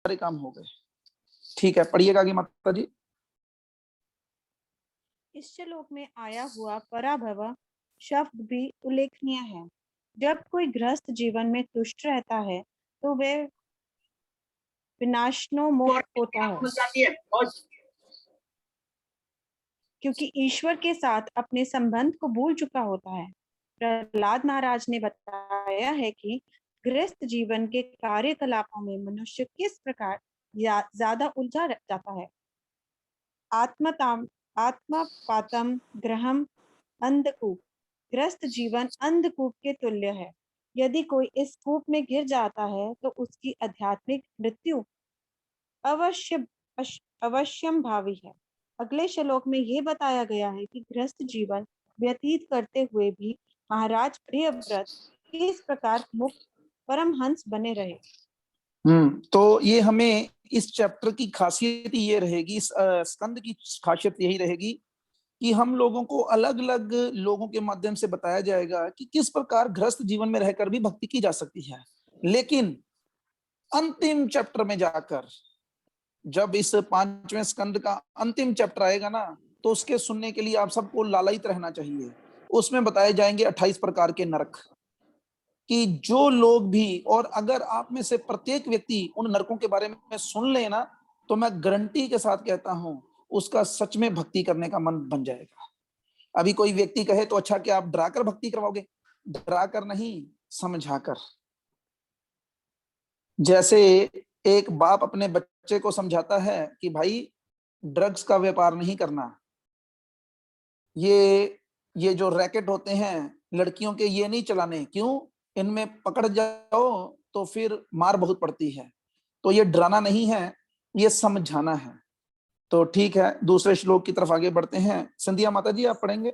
सारे काम हो गए। ठीक है, पढ़िएगा आगे माता जी। इस श्लोक में आया हुआ पराभव शब्द भी उल्लेखनीय है। जब कोई गृहस्थ जीवन में तुष्ट रहता है तो वह विनाशनोन्मुख होता है, क्योंकि ईश्वर के साथ अपने संबंध को भूल चुका होता है। प्रहलाद महाराज ने बताया है कि गृहस्थ जीवन के कार्यकलापों में मनुष्य किस प्रकार ज्यादा उलझा जाता है। आत्मपातम ग्रहम अंधकूप। गृहस्थ जीवन अंधकूप के तुल्य है। यदि कोई इस कूप में गिर जाता है तो उसकी आध्यात्मिक मृत्यु अवश्यम भावी है। अगले श्लोक में यह बताया गया है कि गृहस्थ जीवन व्यतीत करते हुए भी महाराज प्रियव्रत किस प्रकार मुक्त परमहंस बने रहे। तो ये हमें इस चैप्टर की खासियत ये रहेगी, इस स्कंद की खासियत यही रहेगी कि हम लोगों को अलग अलग लोगों के माध्यम से बताया जाएगा कि किस प्रकार गृहस्थ जीवन में रहकर भी भक्ति की जा सकती है। लेकिन अंतिम चैप्टर में जाकर, जब इस 5वें स्कंद का अंतिम चैप्टर आएगा ना, तो उसके सुनने के लिए आप सबको लालायित रहना चाहिए। उसमें बताए जाएंगे 28 प्रकार के नरक, कि जो लोग भी, और अगर आप में से प्रत्येक व्यक्ति उन नरकों के बारे में सुन लेना, तो मैं गारंटी के साथ कहता हूं उसका सच में भक्ति करने का मन बन जाएगा। अभी कोई व्यक्ति कहे तो अच्छा, क्या आप डराकर भक्ति करवाओगे? डराकर नहीं, समझाकर। जैसे एक बाप अपने बच्चे को समझाता है कि भाई ड्रग्स का व्यापार नहीं करना, ये जो रैकेट होते हैं लड़कियों के, ये नहीं चलाने। क्यों? इनमें पकड़ जाओ तो फिर मार बहुत पड़ती है। तो ये डराना नहीं है, ये समझाना है। तो ठीक है, दूसरे श्लोक की तरफ आगे बढ़ते हैं। संध्या माता जी, आप पढ़ेंगे?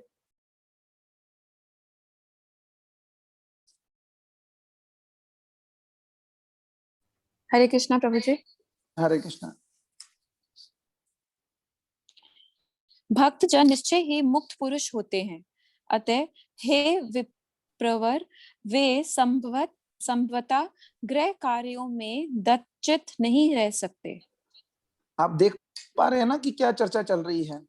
हरे कृष्णा प्रभु जी। हरे कृष्णा। भक्त जन निश्चय ही मुक्त पुरुष होते हैं, अतः हे विप्रवर, वे संभवतः गृह कार्यों में दत्तचित नहीं रह सकते। आप देख पा रहे हैं ना कि क्या चर्चा चल रही है?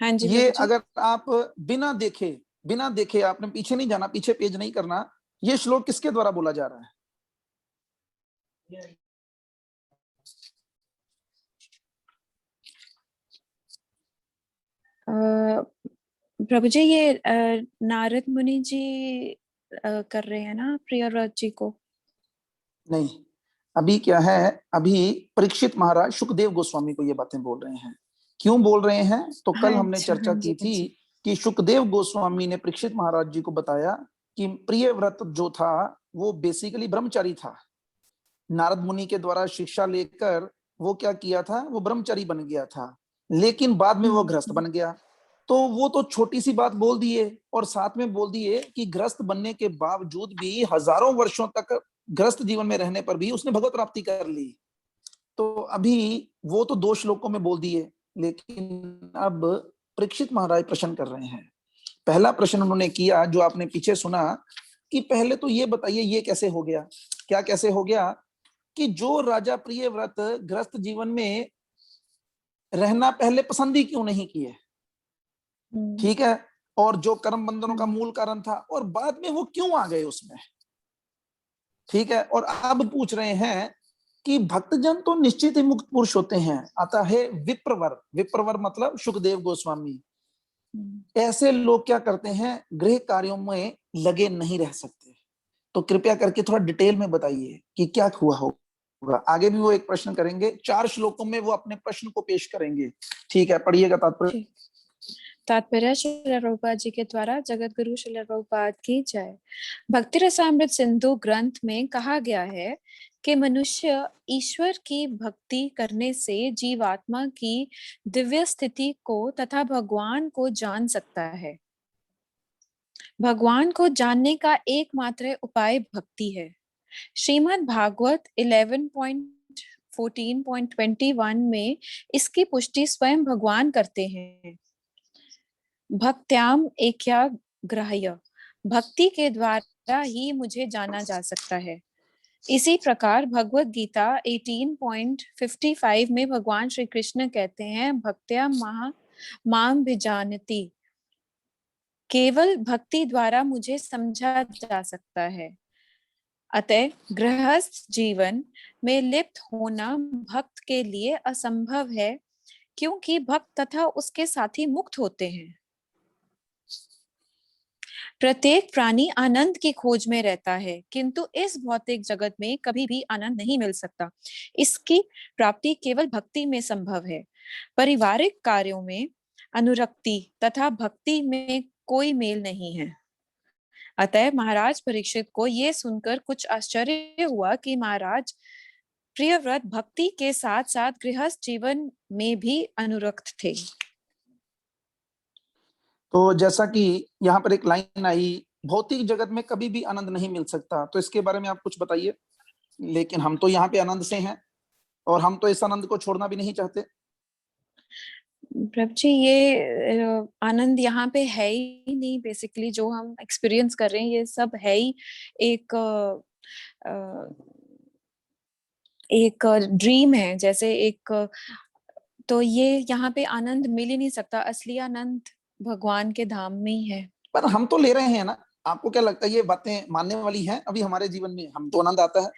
हाँ जी। ये अगर आप बिना देखे आपने पीछे नहीं जाना, पीछे पेज नहीं करना। ये श्लोक किसके द्वारा बोला जा रहा है? प्रभु जी, ये नारद मुनि जी कर रहे हैं ना प्रियव्रत जी को? नहीं, अभी क्या है, अभी परीक्षित महाराज सुखदेव गोस्वामी को ये बातें बोल रहे हैं। क्यों बोल रहे हैं? तो कल हमने चर्चा की थी कि सुखदेव गोस्वामी ने परीक्षित महाराज जी को बताया कि प्रियव्रत जो था वो बेसिकली ब्रह्मचारी था। नारद मुनि के द्वारा शिक्षा लेकर वो क्या किया था, वो ब्रह्मचारी बन गया था, लेकिन बाद में वो गृहस्थ बन गया। तो वो तो छोटी सी बात बोल दिए, और साथ में बोल दिए कि गृहस्थ बनने के बावजूद भी हजारों वर्षों तक गृहस्थ जीवन में रहने पर भी उसने भगवत प्राप्ति कर ली। तो अभी वो तो 2 श्लोकों में बोल दिए, लेकिन अब परीक्षित महाराज प्रश्न कर रहे हैं। पहला प्रश्न उन्होंने किया जो आपने पीछे सुना, कि पहले तो ये बताइए ये कैसे हो गया। क्या कैसे हो गया? कि जो राजा प्रियव्रत गृहस्थ जीवन में रहना पहले पसंद ही क्यों नहीं किए, ठीक है, और जो कर्म बंधनों का मूल कारण था, और बाद में वो क्यों आ गए उसमें, ठीक है। और अब पूछ रहे हैं कि भक्तजन तो निश्चित ही मुक्त पुरुष होते हैं, आता है विप्रवर। विप्रवर मतलब सुखदेव गोस्वामी। ऐसे लोग क्या करते हैं, गृह कार्यों में लगे नहीं रह सकते। तो कृपया करके थोड़ा डिटेल में बताइए कि क्या हुआ होगा। आगे भी वो एक प्रश्न करेंगे, 4 श्लोकों में वो अपने प्रश्न को पेश करेंगे। ठीक है, पढ़िएगा तात्पर्य। तात्पर्य श्रील प्रभुपाद जी के द्वारा। जगत गुरु श्रील प्रभुपाद की जय। भक्ति रसामृत सिंधु ग्रंथ में कहा गया है कि मनुष्य ईश्वर की भक्ति करने से जीवात्मा की दिव्य स्थिति को तथा भगवान को जान सकता है। भगवान को जानने का एकमात्र उपाय भक्ति है। श्रीमद् भागवत 11.14.21 में इसकी पुष्टि स्वयं भगवान करते हैं। भक्त्याम एख्या ग्राह्य, भक्ति के द्वारा ही मुझे जाना जा सकता है। इसी प्रकार भगवत गीता 18.55 में भगवान श्री कृष्ण कहते हैं, भक्त्या माम भिजानति, केवल भक्ति द्वारा मुझे समझा जा सकता है। अतः गृहस्थ जीवन में लिप्त होना भक्त के लिए असंभव है, क्योंकि भक्त तथा उसके साथी मुक्त होते हैं। प्रत्येक प्राणी आनंद की खोज में रहता है, किंतु इस भौतिक जगत में कभी भी आनंद नहीं मिल सकता। इसकी प्राप्ति केवल भक्ति में संभव है। पारिवारिक कार्यों में अनुरक्ति तथा भक्ति में कोई मेल नहीं है। अतः महाराज परीक्षित को यह सुनकर कुछ आश्चर्य हुआ कि महाराज प्रियव्रत भक्ति के साथ साथ गृहस्थ जीवन में भी अनुरक्त थे। तो जैसा कि यहाँ पर एक लाइन आई, भौतिक जगत में कभी भी आनंद नहीं मिल सकता, तो इसके बारे में आप कुछ बताइए। लेकिन हम तो यहाँ पे आनंद से हैं और हम तो इस आनंद को छोड़ना भी नहीं चाहते। प्रभु जी, ये आनंद यहाँ पे है ही नहीं। बेसिकली जो हम एक्सपीरियंस कर रहे हैं ये सब है ही एक ड्रीम है, जैसे एक, तो ये यहाँ पे आनंद मिल ही नहीं सकता। असली आनंद भगवान के धाम में ही है। पर हम तो ले रहे हैं ना। आपको क्या लगता है ये बातें मानने वाली हैं अभी हमारे जीवन में? हम तो आनंद आता है,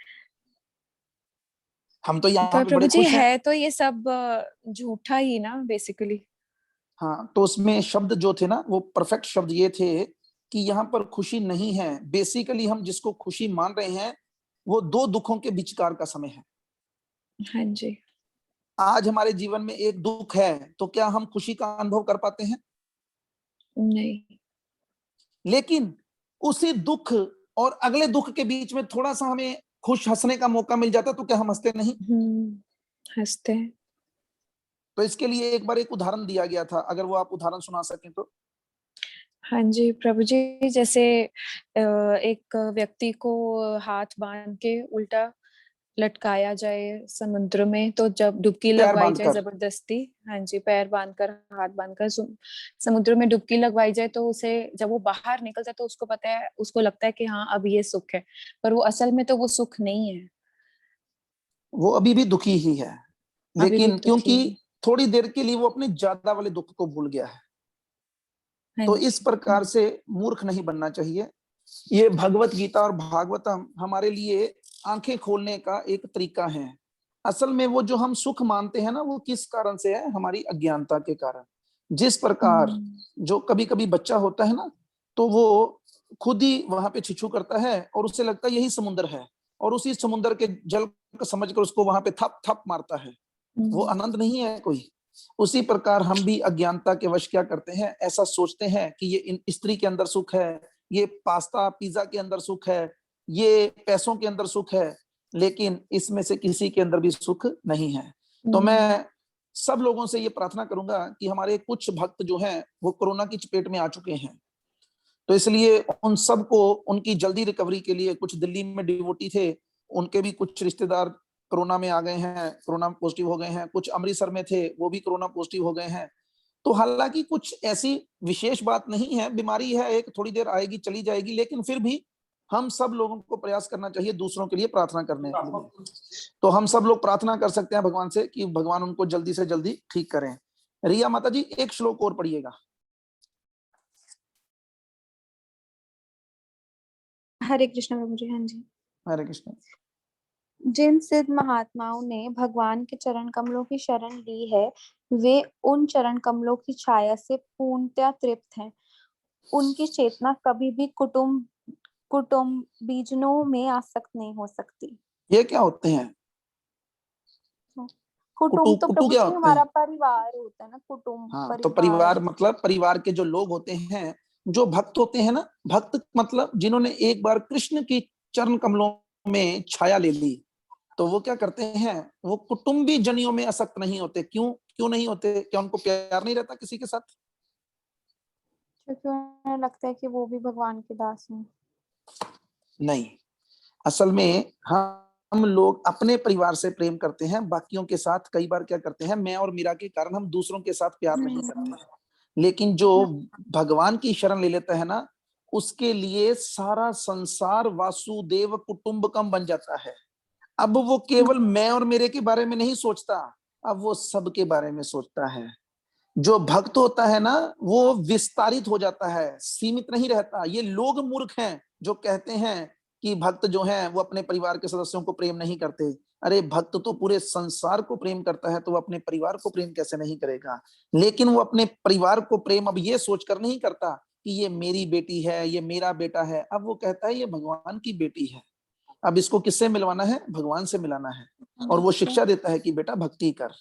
हम तो यहाँ पर पे प्रभु बड़े जी खुश हैं। है तो ये सब झूठा ही ना बेसिकली। हाँ, तो उसमें शब्द जो थे ना, वो परफेक्ट शब्द ये थे कि यहाँ पर खुशी नहीं है। बेसिकली हम जिसको खुशी मान रहे हैं वो दो दुखों के विचकार का समय है। हाँ जी। आज हमारे जीवन में एक दुख है, तो क्या हम खुशी का अनुभव कर पाते हैं? नहीं। लेकिन उसी दुख और अगले दुख के बीच में थोड़ा सा हमें खुश हंसने का मौका मिल जाता, तो क्या हम हंसते नहीं? हंसते हैं। तो इसके लिए एक बार एक उदाहरण दिया गया था, अगर वो आप उदाहरण सुना सकें तो। हाँ जी प्रभु जी, जैसे एक व्यक्ति को हाथ बांध के उल्टा लटकाया जाए समुद्र में, तो जब डुबकी पैर लगवाई जाए बांधकर। जबरदस्ती, हाँ जी, पैर बांधकर हाथ बांधकर समुद्र में डुबकी लगवाई जाए, तो उसे जब वो बाहर निकल जाए तो उसको पता है, उसको लगता है कि हाँ अब ये सुख है, पर वो असल में तो वो सुख नहीं है। वो अभी भी दुखी ही है, अभी भी लेकिन दुखी क्योंकि है। थोड़ी देर के लिए वो अपने ज्यादा वाले दुख को भूल गया है। हाँ तो जी। इस प्रकार से मूर्ख नहीं बनना चाहिए। ये भगवत गीता और भागवतम हमारे लिए आंखें खोलने का एक तरीका है। असल में वो जो हम सुख मानते हैं ना, वो किस कारण से है? हमारी अज्ञानता के कारण। जिस प्रकार जो कभी कभी बच्चा होता है ना, तो वो खुद ही वहां पे छिछू करता है और उसे लगता है यही समुद्र है, और उसी समुद्र के जल को समझकर उसको वहां पे थप थप मारता है। वो आनंद नहीं है कोई। उसी प्रकार हम भी अज्ञानता के वश क्या करते हैं, ऐसा सोचते हैं कि ये स्त्री के अंदर सुख है, ये पास्ता पिज्जा के अंदर सुख है, ये पैसों के अंदर सुख है, लेकिन इसमें से किसी के अंदर भी सुख नहीं है। तो मैं सब लोगों से ये प्रार्थना करूंगा कि हमारे कुछ भक्त जो हैं वो कोरोना की चपेट में आ चुके हैं, तो इसलिए उन सबको उनकी जल्दी रिकवरी के लिए, कुछ दिल्ली में डिवोटी थे, उनके भी कुछ रिश्तेदार कोरोना में आ गए हैं, कोरोना पॉजिटिव हो गए हैं। कुछ अमृतसर में थे, वो भी कोरोना पॉजिटिव हो गए हैं। तो हालांकि कुछ ऐसी विशेष बात नहीं है, बीमारी है, एक थोड़ी देर आएगी चली जाएगी, लेकिन फिर भी हम सब लोगों को प्रयास करना चाहिए दूसरों के लिए प्रार्थना करने के लिए। तो हम सब लोग प्रार्थना कर सकते हैं भगवान से कि भगवान उनको जल्दी से जल्दी ठीक करें। रिया माता जी, एक श्लोक और पढ़िएगा। हरे कृष्ण प्रभु जी। हाँ जी। हरे कृष्ण। जिन सिद्ध महात्माओं ने भगवान के चरण कमलों की शरण ली है, वे उन चरण कमलों की छाया से पूर्णतया तृप्त हैं। उनकी चेतना कभी भी कुटुंबीजनों में आसक्त नहीं हो सकती। ये क्या होते हैं? कुटु कुटुंब तो कुटु प्रभु क्या जी होते हैं? हमारा परिवार होता है ना, कुटुंब हाँ, तो परिवार। परिवार मतलब परिवार के जो लोग होते हैं, जो भक्त होते हैं ना, भक्त मतलब जिन्होंने एक बार कृष्ण की चरण कमलों में छाया ले ली, तो वो क्या करते हैं, वो कुटुंबी जनियों में आसक्त नहीं होते। क्यों क्यों नहीं होते? क्या उनको प्यार नहीं रहता किसी के साथ? क्योंकि उन्हें लगता है कि वो भी भगवान के दास हैं। नहीं, असल में हम लोग अपने परिवार से प्रेम करते हैं, बाकियों के साथ कई बार क्या करते हैं, मैं और मीरा के कारण हम दूसरों के साथ प्यार नहीं करते हैं। लेकिन जो भगवान की शरण ले लेता है ना, उसके लिए सारा संसार वासुदेव कुटुंबकम बन जाता है। अब वो केवल मैं और मेरे के बारे में नहीं सोचता, अब वो सबके बारे में सोचता है। जो भक्त होता है ना, वो विस्तारित हो जाता है, सीमित नहीं रहता। ये लोग मूर्ख हैं जो कहते हैं कि भक्त जो हैं वो अपने परिवार के सदस्यों को प्रेम नहीं करते। अरे भक्त तो पूरे संसार को प्रेम करता है, तो वो अपने परिवार को प्रेम कैसे नहीं करेगा? लेकिन वो अपने परिवार को प्रेम अब ये सोचकर नहीं करता कि ये मेरी बेटी है, ये मेरा बेटा है। अब वो कहता है ये भगवान की बेटी है, अब इसको किससे मिलवाना है? भगवान से मिलाना है। और वो शिक्षा देता है कि बेटा भक्ति कर।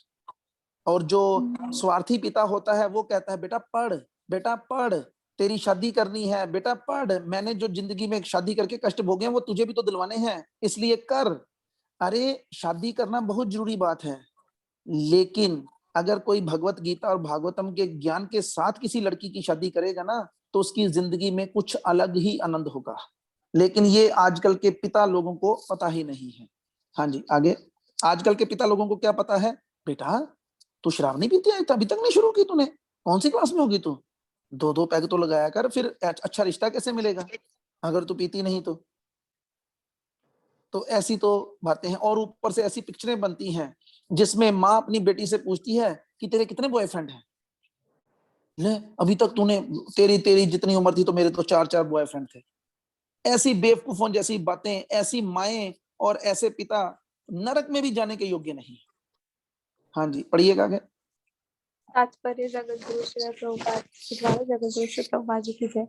और जो स्वार्थी पिता होता है वो कहता है बेटा पढ़, बेटा पढ़, तेरी शादी करनी है, बेटा पढ़, मैंने जो जिंदगी में शादी करके कष्ट भोगे हैं वो तुझे भी तो दिलवाने हैं, इसलिए कर। अरे शादी करना बहुत जरूरी बात है, लेकिन अगर कोई भगवत गीता और भागवतम के ज्ञान के साथ किसी लड़की की शादी करेगा ना, तो उसकी जिंदगी में कुछ अलग ही आनंद होगा। लेकिन ये आजकल के पिता लोगों को पता ही नहीं है। हाँ जी, आगे। आजकल के पिता लोगों को क्या पता है? बेटा तू शराब नहीं पीती है, अभी तक नहीं शुरू की तूने? कौन सी क्लास में होगी तू? 2-2 पैग तो लगाया कर, फिर अच्छा रिश्ता कैसे मिलेगा अगर तू पीती नहीं तो ऐसी तो बातें हैं। और ऊपर से ऐसी पिक्चरें बनती हैं जिसमें माँ अपनी बेटी से पूछती है कि तेरे कितने बॉयफ्रेंड हैं? ले, अभी तक तूने, तेरी तेरी जितनी उम्र थी तो मेरे तो 4-4 बॉयफ्रेंड थे। ऐसी बेवकूफों जैसी बातें, ऐसी माएं और ऐसे पिता नरक में भी जाने के योग्य नहीं। हाँ जी, पढ़िएगा आगे। तात्पर्य जगत गुरु श्री प्रभुपाद के द्वारा जगत गुरु श्री प्रभुपाद जी की जय।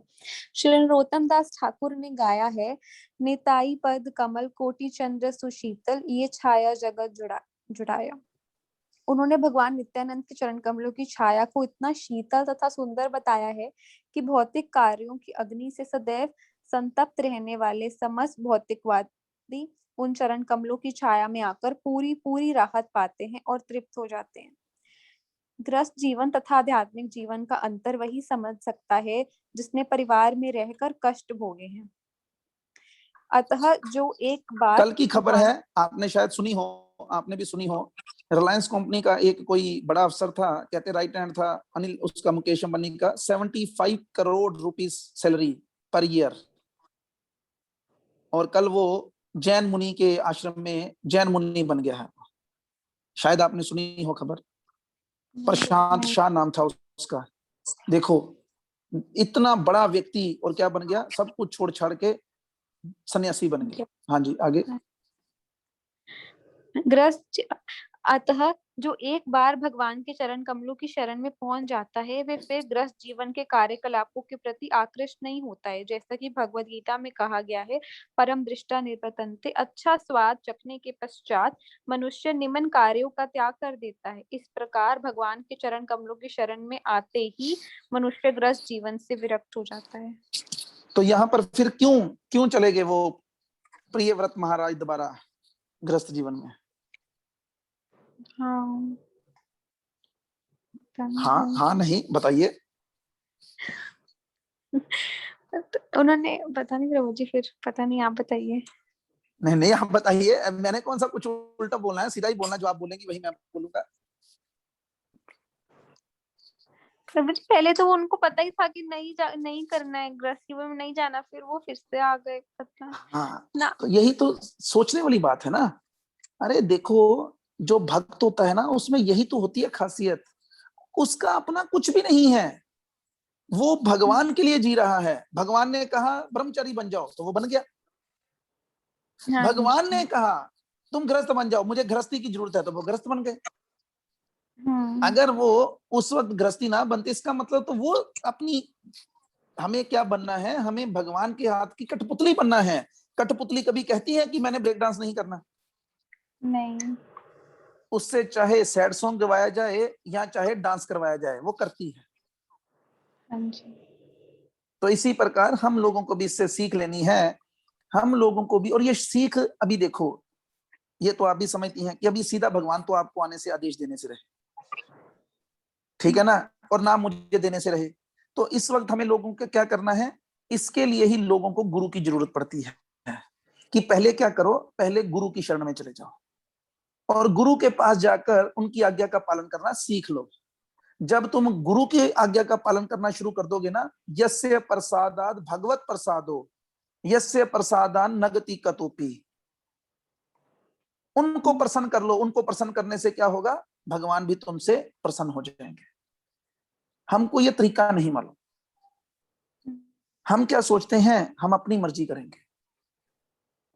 श्री नरोत्तम दास ठाकुर ने गाया है, निताई पद कमल कोटि चंद्र सुशीतल, ये छाया जगत जुड़ाया। उन्होंने भगवान नित्यानंद के चरण कमलों की छाया को इतना शीतल तथा सुंदर बताया है कि भौतिक कार्यों की अग्नि से सदैव संतप्त रहने वाले समस्त भौतिकवादी उन चरण कमलों की छाया में आकर पूरी पूरी राहत पाते हैं और तृप्त हो जाते हैं। ग्रस्त जीवन तथा आध्यात्मिक जीवन का अंतर वही समझ सकता है जिसने परिवार में रहकर कष्ट भोगे हैं। अतः जो एक बार कल की खबर है, आपने शायद सुनी हो, आपने भी सुनी हो। रिलायंस कंपनी का एक कोई बड़ा अफसर था, कहते राइट हैंड था अनिल, उसका मुकेश अंबानी का 75 crore rupees salary per year. और कल वो जैन मुनि के आश्रम में जैन मुनि बन गया है। शायद आपने सुनी हो खबर। प्रशांत शाह नाम था उसका। देखो इतना बड़ा व्यक्ति और क्या बन गया, सब कुछ छोड़ छाड़ के सन्यासी बन गया। हाँ जी, आगे। ग्रस्त अतः जो एक बार भगवान के चरण कमलों की शरण में पहुंच जाता है, वे फिर ग्रस्त जीवन के कार्यकलापों के प्रति आकृष्ट नहीं होता है। जैसा कि भगवत गीता में कहा गया है, परम दृष्टा निवर्तन्ते, अच्छा स्वाद चखने के पश्चात मनुष्य निम्न कार्यों का त्याग कर देता है। इस प्रकार भगवान के चरण कमलों की शरण में आते ही मनुष्य ग्रस्त जीवन से विरक्त हो जाता है। तो यहाँ पर फिर क्यों चले गए वो प्रियव्रत महाराज दोबारा ग्रस्त जीवन में? हाँ नहीं बताइए। उन्होंने पता नहीं प्रभु जी, फिर पता नहीं, आप बताइए। नहीं आप बताइए, मैंने कौन सा कुछ उल्टा बोलना है, सीधा ही बोलना, जो आप बोलेंगी वही मैं बोलूंगा। प्रभु जी पहले तो उनको पता ही था कि नहीं करना है, ग्रस्त जीवन में नहीं जाना, फिर वो फिर से आ गए। हाँ ना, तो यही तो सोचने वाली बात है ना। अरे देखो, जो भक्त होता है ना, उसमें यही तो होती है खासियत। उसका अपना कुछ भी नहीं है, वो भगवान के लिए जी रहा है। भगवान ने कहा ब्रह्मचारी बन जाओ तो वो बन गया। भगवान ने कहा तुम गृहस्थ बन जाओ, मुझे गृहस्थी की जरूरत है, तो वो गृहस्थ बन गए। अगर वो उस वक्त गृहस्थी ना बनते, इसका मतलब तो वो अपनी, हमें क्या बनना है, हमें भगवान के हाथ की कठपुतली बनना है। कठपुतली कभी कहती है कि मैंने ब्रेक डांस नहीं करना? नहीं। उससे चाहे सैड सॉन्ग गवाया जाए या चाहे डांस करवाया जाए, वो करती है। तो इसी प्रकार हम लोगों को भी इससे सीख लेनी है। हम लोगों को भी, और ये सीख अभी देखो, ये तो आप भी समझती हैं कि अभी सीधा भगवान तो आपको आने से आदेश देने से रहे, ठीक है ना, और ना मुझे देने से रहे। तो इस वक्त हमें लोगों को क्या करना है, इसके लिए ही लोगों को गुरु की जरूरत पड़ती है कि पहले क्या करो, पहले गुरु की शरण में चले जाओ और गुरु के पास जाकर उनकी आज्ञा का पालन करना सीख लो। जब तुम गुरु की आज्ञा का पालन करना शुरू कर दोगे ना, यस्य प्रसादाद भगवत प्रसादो यस्य प्रसादान नगति कतोपि, उनको प्रसन्न कर लो। उनको प्रसन्न करने से क्या होगा, भगवान भी तुमसे प्रसन्न हो जाएंगे। हमको ये तरीका नहीं मालूम। हम क्या सोचते हैं, हम अपनी मर्जी करेंगे।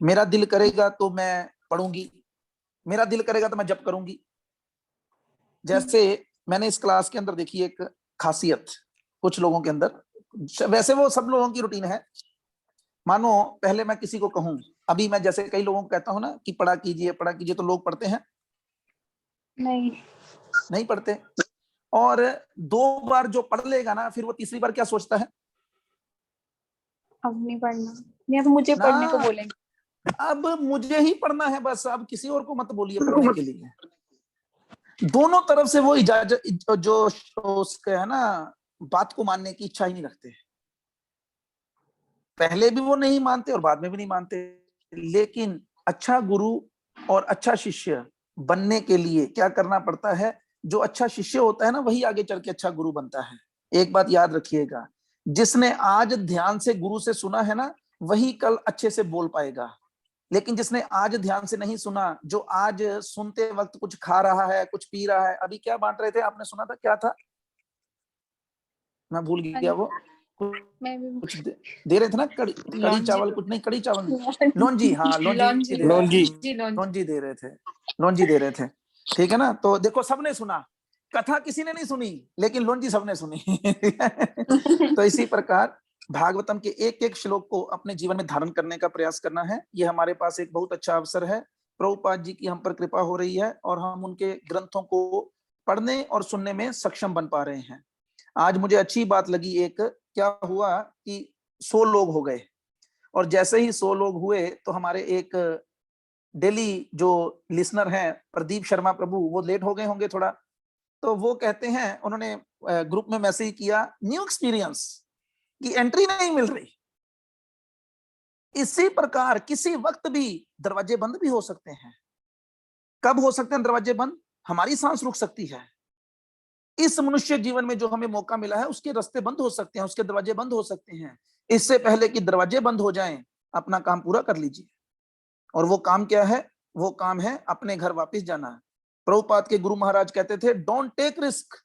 मेरा दिल करेगा तो मैं पढ़ूंगी, मेरा दिल करेगा तो मैं जप करूंगी। जैसे मैंने इस क्लास के अंदर देखी एक खासियत कुछ लोगों के अंदर, वैसे वो सब लोगों की रूटीन है। मानो पहले मैं किसी को कहूं, अभी मैं जैसे कई लोगों को कहता हूं ना कि पढ़ा कीजिए पढ़ा कीजिए, तो लोग पढ़ते हैं? नहीं पढ़ते। और 2 बार जो पढ़ लेगा ना, फिर वो तीसरी बार क्या सोचता है, अब नहीं पढ़ना, या तो मुझे ना पढ़ने को बोलेंगे। अब मुझे ही पढ़ना है बस, अब किसी और को मत बोलिए पढ़ने के लिए। दोनों तरफ से वो इजाजत, जो उसका है ना, बात को मानने की इच्छा ही नहीं रखते। पहले भी वो नहीं मानते और बाद में भी नहीं मानते। लेकिन अच्छा गुरु और अच्छा शिष्य बनने के लिए क्या करना पड़ता है, जो अच्छा शिष्य होता है ना, वही आगे चल के अच्छा गुरु बनता है। एक बात याद रखिएगा, जिसने आज ध्यान से गुरु से सुना है ना, वही कल अच्छे से बोल पाएगा। लेकिन जिसने आज ध्यान से नहीं सुना, जो आज सुनते वक्त कुछ खा रहा है, कुछ पी रहा है, अभी क्या बांट रहे थे आपने सुना था, क्या था, मैं भूल गया वो, कुछ दे रहे थे ना, कड़ी चावल, कुछ नहीं, कड़ी चावल नहीं, लौंजी, हाँ लौंजी दे रहे थे, लौंजी दे रहे थे, लौंजी दे रहे थे। ठीक है ना, तो देखो सबने सुना, कथा किसी ने नहीं सुनी, लेकिन लौंजी सबने सुनी। तो इसी प्रकार भागवतम के एक एक श्लोक को अपने जीवन में धारण करने का प्रयास करना है। ये हमारे पास एक बहुत अच्छा अवसर है। प्रभुपाद जी की हम पर कृपा हो रही है और हम उनके ग्रंथों को पढ़ने और सुनने में सक्षम बन पा रहे हैं। आज मुझे अच्छी बात लगी, एक क्या हुआ कि 100 लोग हो गए, और जैसे ही 100 लोग हुए तो हमारे एक डेली जो लिसनर हैं प्रदीप शर्मा प्रभु, वो लेट हो गए होंगे थोड़ा, तो वो कहते हैं, उन्होंने ग्रुप में मैसेज किया, न्यू एक्सपीरियंस की एंट्री नहीं मिल रही। इसी प्रकार किसी वक्त भी दरवाजे बंद भी हो सकते हैं। कब हो सकते हैं दरवाजे बंद, हमारी सांस रुक सकती है। इस मनुष्य जीवन में जो हमें मौका मिला है, उसके रास्ते बंद हो सकते हैं, उसके दरवाजे बंद हो सकते हैं। इससे पहले कि दरवाजे बंद हो जाएं, अपना काम पूरा कर लीजिए। और वो काम क्या है, वो काम है अपने घर वापस जाना। प्रभुपाद के गुरु महाराज कहते थे, don't take risk,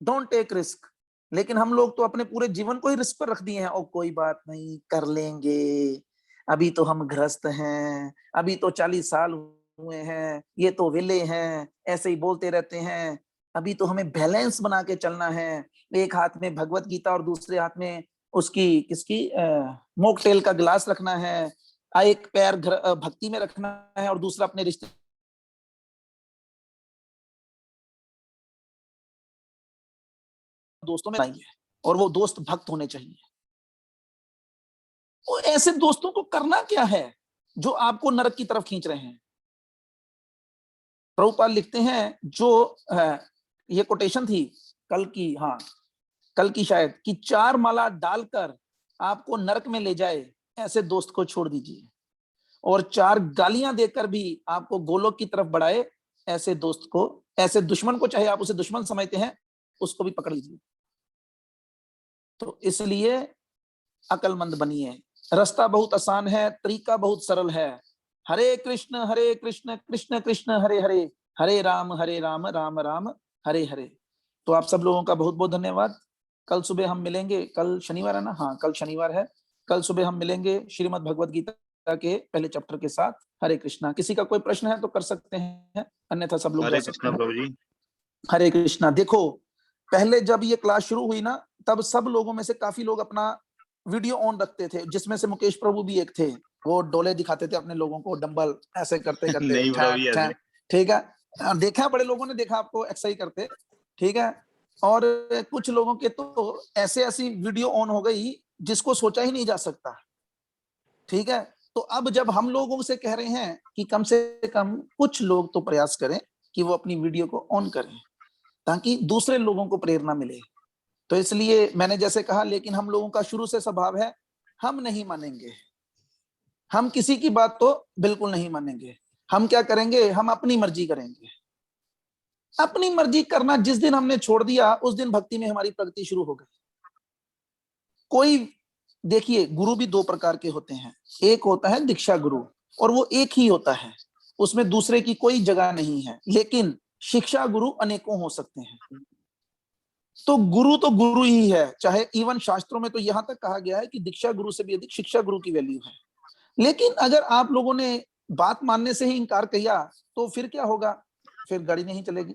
don't take risk. लेकिन हम लोग तो अपने पूरे जीवन को ही रिस्क पर रख दिए हैं, और कोई बात नहीं, कर लेंगे, अभी तो हम गृहस्थ हैं, अभी तो 40 साल हुए हैं, ये तो विले हैं, ऐसे ही बोलते रहते हैं, अभी तो हमें बैलेंस बना के चलना है। एक हाथ में भगवत गीता और दूसरे हाथ में उसकी किसकी मॉकटेल का गिलास रखना है, एक पैर भक्ति में रखना है और दूसरा अपने रिश्ते दोस्तों में नहीं है, और वो दोस्त भक्त होने चाहिए। तो ऐसे दोस्तों को करना क्या है जो आपको नरक की तरफ खींच रहे हैं। प्रभुपाद लिखते हैं, जो ये कोटेशन थी कल की, हाँ कल की शायद, कि 4 माला डालकर आपको नरक में ले जाए, ऐसे दोस्त को छोड़ दीजिए, और 4 गालियां देकर भी आपको गोलोक की तरफ बढ़ाए, ऐसे दोस्त को, ऐसे दुश्मन को, चाहे आप उसे दुश्मन समझते हैं, उसको भी पकड़ लीजिए। तो इसलिए अकलमंद बनिए। रास्ता बहुत आसान है, तरीका बहुत सरल है। हरे कृष्ण कृष्ण कृष्ण हरे हरे, हरे राम राम राम हरे हरे। तो आप सब लोगों का बहुत बहुत धन्यवाद। कल सुबह हम मिलेंगे, कल शनिवार है ना, हाँ कल शनिवार है, कल सुबह हम मिलेंगे श्रीमद् भगवद गीता के पहले चैप्टर के साथ। हरे कृष्णा। किसी का कोई प्रश्न है तो कर सकते हैं, अन्यथा सब लोग जा सकते हैं। प्रभु जी। हरे कृष्णा। देखो पहले जब ये क्लास शुरू हुई ना, तब सब लोगों में से काफी लोग अपना वीडियो ऑन रखते थे, जिसमें से मुकेश प्रभु भी एक थे। वो डोले दिखाते थे अपने लोगों को, डंबल ऐसे करते करते नहीं प्रभु जी, ऐसे। ठीक है, देखा बड़े लोगों ने देखा आपको एक्सरसाइज करते, ठीक है। और कुछ लोगों के तो ऐसे ऐसी वीडियो ऑन हो गई जिसको सोचा ही नहीं जा सकता, ठीक है। तो अब जब हम लोगों से कह रहे हैं कि कम से कम कुछ लोग तो प्रयास करें कि वो अपनी वीडियो को ऑन करें, ताकि दूसरे लोगों को प्रेरणा मिले। तो इसलिए मैंने जैसे कहा, लेकिन हम लोगों का शुरू से स्वभाव है, हम नहीं मानेंगे, हम किसी की बात तो बिल्कुल नहीं मानेंगे। हम क्या करेंगे, हम अपनी मर्जी करेंगे। अपनी मर्जी करना जिस दिन हमने छोड़ दिया उस दिन भक्ति में हमारी प्रगति शुरू हो गई। कोई देखिए, गुरु भी दो प्रकार के होते हैं। एक होता है दीक्षा गुरु, और वो एक ही होता है, उसमें दूसरे की कोई जगह नहीं है। लेकिन शिक्षा गुरु अनेकों हो सकते हैं। तो गुरु ही है, चाहे इवन शास्त्रों में तो यहां तक कहा गया है कि दीक्षा गुरु से भी अधिक शिक्षा गुरु की वैल्यू है। लेकिन अगर आप लोगों ने बात मानने से ही इनकार किया तो फिर क्या होगा? फिर गाड़ी नहीं चलेगी।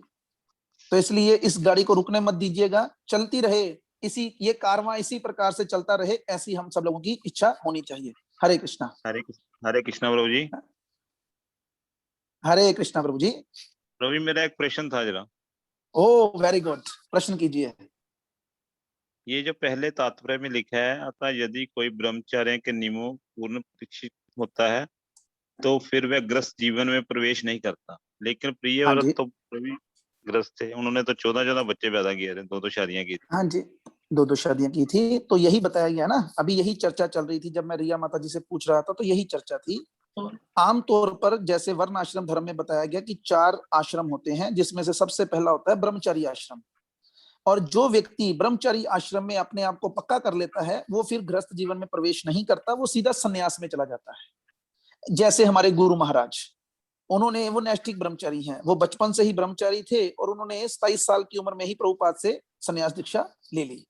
तो इसलिए इस गाड़ी को रुकने मत दीजिएगा, चलती रहे, ये कारवां इसी प्रकार से चलता रहे, ऐसी हम सब लोगों की इच्छा होनी चाहिए। हरे कृष्णा। हरे कृष्णा प्रभु जी। हरे कृष्णा प्रभु जी। प्रभु जी, मेरा एक प्रश्न था जरा। ओ वेरी गुड, प्रश्न कीजिए। ये जो पहले तात्पर्य में लिखा है, अतः यदि कोई ब्रह्मचर्य के नियमों पूर्ण परीक्षित होता है तो फिर वह ग्रस्त जीवन में प्रवेश नहीं करता। लेकिन प्रिय हाँ व्रत जी, तो प्रभु ग्रस्त थे, उन्होंने तो 14 बच्चे पैदा किए थे, 2 शादियां की थी। हाँ जी, 2 शादियां की थी। तो यही बताया गया ना, अभी यही चर्चा चल रही थी जब मैं रिया माता जी से पूछ रहा था, तो यही चर्चा थी। आमतौर पर जैसे वर्ण आश्रम धर्म में बताया गया कि 4 आश्रम होते हैं, जिसमें से सबसे पहला होता है ब्रह्मचारी आश्रम। और जो व्यक्ति ब्रह्मचारी आश्रम में अपने आप को पक्का कर लेता है, वो फिर गृहस्थ जीवन में प्रवेश नहीं करता, वो सीधा संन्यास में चला जाता है। जैसे हमारे गुरु महाराज, उन्होंने, वो नैष्ठिक ब्रह्मचारी हैं, वो बचपन से ही ब्रह्मचारी थे और उन्होंने 27 साल की उम्र में ही प्रभुपाद से संन्यास दीक्षा ले ली।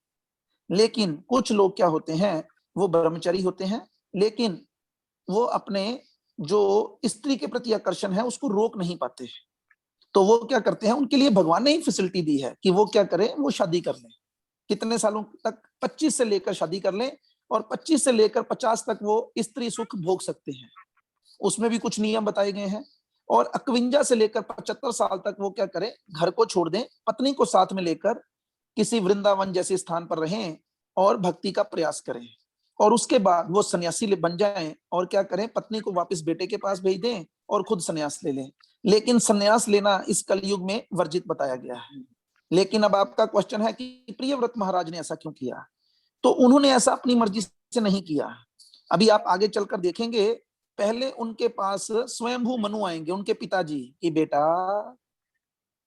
लेकिन कुछ लोग क्या होते हैं, वो ब्रह्मचारी होते हैं, लेकिन वो अपने जो स्त्री के प्रति आकर्षण है उसको रोक नहीं पाते। तो वो क्या करते हैं, उनके लिए भगवान ने ही फैसिलिटी दी है कि वो क्या करें, वो शादी कर लें। कितने सालों तक? 25 से लेकर शादी कर लें, और 25 से लेकर 50 तक वो स्त्री सुख भोग सकते हैं। उसमें भी कुछ नियम बताए गए हैं। और 51 से लेकर 75 साल तक वो क्या करें, घर को छोड़ दें, पत्नी को साथ में लेकर किसी वृंदावन जैसे स्थान पर रहें और भक्ति का प्रयास करें। और उसके बाद वो सन्यासी बन जाएं और क्या करें, पत्नी को वापस बेटे के पास भेज दें और खुद सन्यास ले लें। लेकिन सन्यास लेना इस कलयुग में वर्जित बताया गया है। लेकिन अब आपका क्वेश्चन है कि प्रियव्रत महाराज ने ऐसा क्यों किया? तो उन्होंने ऐसा अपनी मर्जी से नहीं किया। अभी आप आगे चलकर देखेंगे, पहले उनके पास स्वयंभू मनु आएंगे, उनके पिताजी, कि बेटा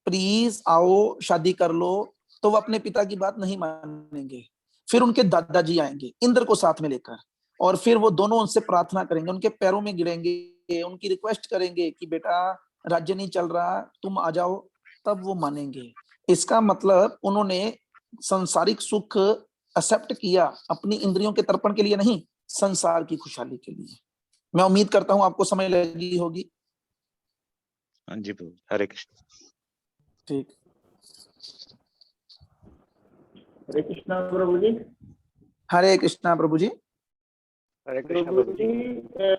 प्लीज आओ शादी कर लो, तो वो अपने पिता की बात नहीं मानेंगे। फिर उनके दादाजी आएंगे इंद्र को साथ में लेकर, और फिर वो दोनों उनसे प्रार्थना करेंगे, उनके पैरों में गिरेंगे, उनकी रिक्वेस्ट करेंगे कि बेटा राज्य नहीं चल रहा, तुम आ जाओ, तब वो मानेंगे। इसका मतलब उन्होंने सांसारिक सुख एक्सेप्ट किया, अपनी इंद्रियों के तर्पण के लिए नहीं, संसार की खुशहाली के लिए। मैं उम्मीद करता हूं आपको समझ लगी होगी। हाँ जी प्रभु, हरे कृष्ण। ठीक। हरे कृष्णा प्रभु जी। हरे कृष्णा प्रभु जी। हरे कृष्ण प्रभु प्रभु जी। जी